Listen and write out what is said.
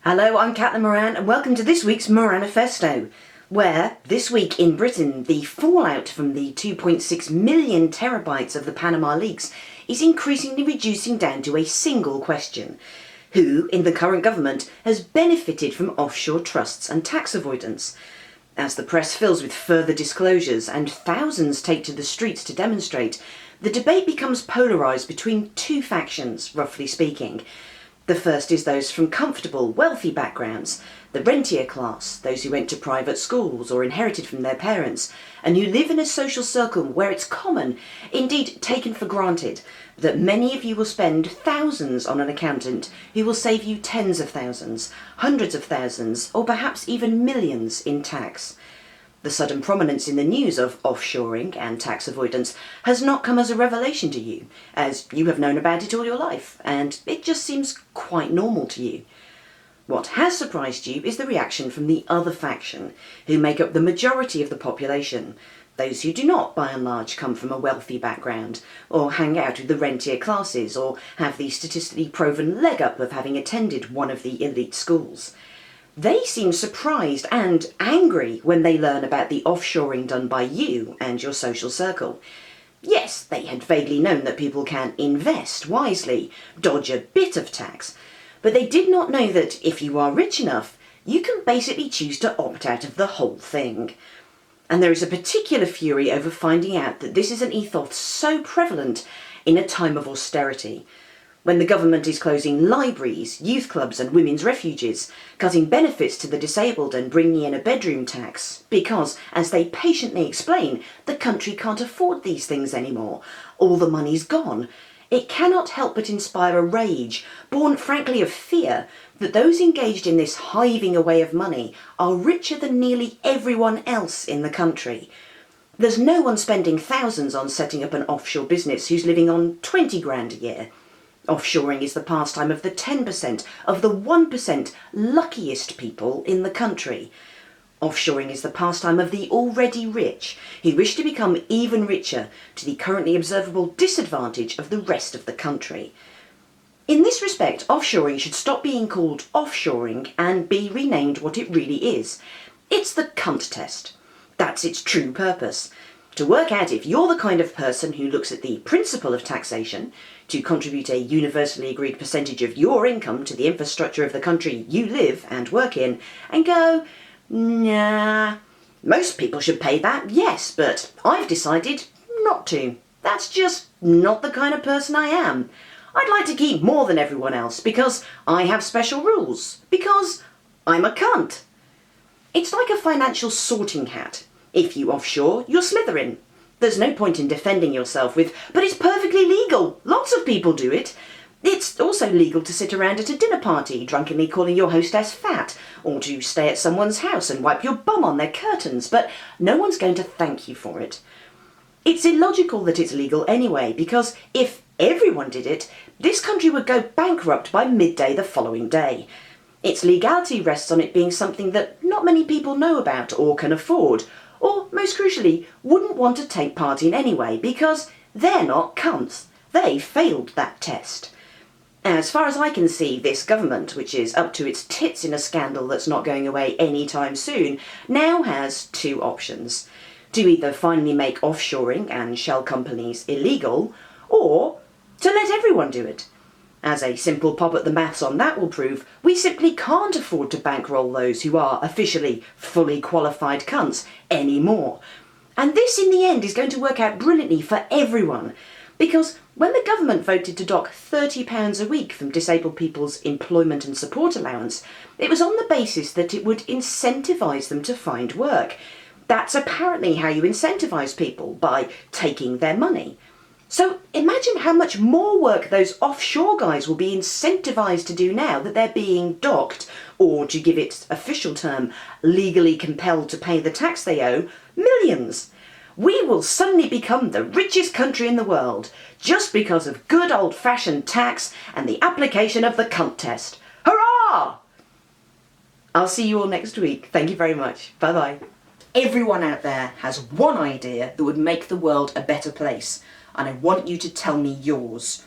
Hello, I'm Caitlin Moran and welcome to this week's Moranifesto, where this week in Britain the fallout from the 2.6 million terabytes of the Panama leaks is increasingly reducing down to a single question. Who in the current government has benefited from offshore trusts and tax avoidance? As the press fills with further disclosures and thousands take to the streets to demonstrate, the debate becomes polarised between two factions, roughly speaking. The first is those from comfortable, wealthy backgrounds, the rentier class, those who went to private schools or inherited from their parents, and who live in a social circle where it's common, indeed taken for granted, that many of you will spend thousands on an accountant who will save you tens of thousands, hundreds of thousands, or perhaps even millions in tax. The sudden prominence in the news of offshoring and tax avoidance has not come as a revelation to you, as you have known about it all your life, and it just seems quite normal to you. What has surprised you is the reaction from the other faction, who make up the majority of the population, those who do not, by and large, come from a wealthy background, or hang out with the rentier classes, or have the statistically proven leg up of having attended one of the elite schools. They seem surprised and angry when they learn about the offshoring done by you and your social circle. Yes, they had vaguely known that people can invest wisely, dodge a bit of tax, but they did not know that if you are rich enough, you can basically choose to opt out of the whole thing. And there is a particular fury over finding out that this is an ethos so prevalent in a time of austerity, when the government is closing libraries, youth clubs and women's refuges, cutting benefits to the disabled and bringing in a bedroom tax, because, as they patiently explain, the country can't afford these things anymore. All the money's gone. It cannot help but inspire a rage, born frankly of fear, that those engaged in this hiving away of money are richer than nearly everyone else in the country. There's no one spending thousands on setting up an offshore business who's living on 20 grand a year. Offshoring is the pastime of the 10%, of the 1% luckiest people in the country. Offshoring is the pastime of the already rich, who wish to become even richer to the currently observable disadvantage of the rest of the country. In this respect, offshoring should stop being called offshoring and be renamed what it really is. It's the cunt test. That's its true purpose. To work out if you're the kind of person who looks at the principle of taxation, to contribute a universally agreed percentage of your income to the infrastructure of the country you live and work in, and go, nah, most people should pay that, yes, but I've decided not to. That's just not the kind of person I am. I'd like to keep more than everyone else because I have special rules, because I'm a cunt. It's like a financial sorting hat. If you offshore, you're Slytherin. There's no point in defending yourself with, but it's perfectly legal. Lots of people do it. It's also legal to sit around at a dinner party, drunkenly calling your hostess fat, or to stay at someone's house and wipe your bum on their curtains, but no one's going to thank you for it. It's illogical that it's legal anyway, because if everyone did it, this country would go bankrupt by midday the following day. Its legality rests on it being something that not many people know about or can afford, or, most crucially, wouldn't want to take part in anyway, because they're not cunts. They failed that test. As far as I can see, this government, which is up to its tits in a scandal that's not going away anytime soon, now has two options. To either finally make offshoring and shell companies illegal, or to let everyone do it. As a simple pop at the maths on that will prove, we simply can't afford to bankroll those who are officially fully qualified cunts anymore. And this in the end is going to work out brilliantly for everyone, because when the government voted to dock £30 a week from disabled people's employment and support allowance, it was on the basis that it would incentivise them to find work. That's apparently how you incentivise people, by taking their money. So imagine how much more work those offshore guys will be incentivised to do now that they're being docked, or to give its official term, legally compelled to pay the tax they owe, millions. We will suddenly become the richest country in the world, just because of good old-fashioned tax and the application of the cunt test. Hurrah! I'll see you all next week. Thank you very much. Bye-bye. Everyone out there has one idea that would make the world a better place, and I want you to tell me yours.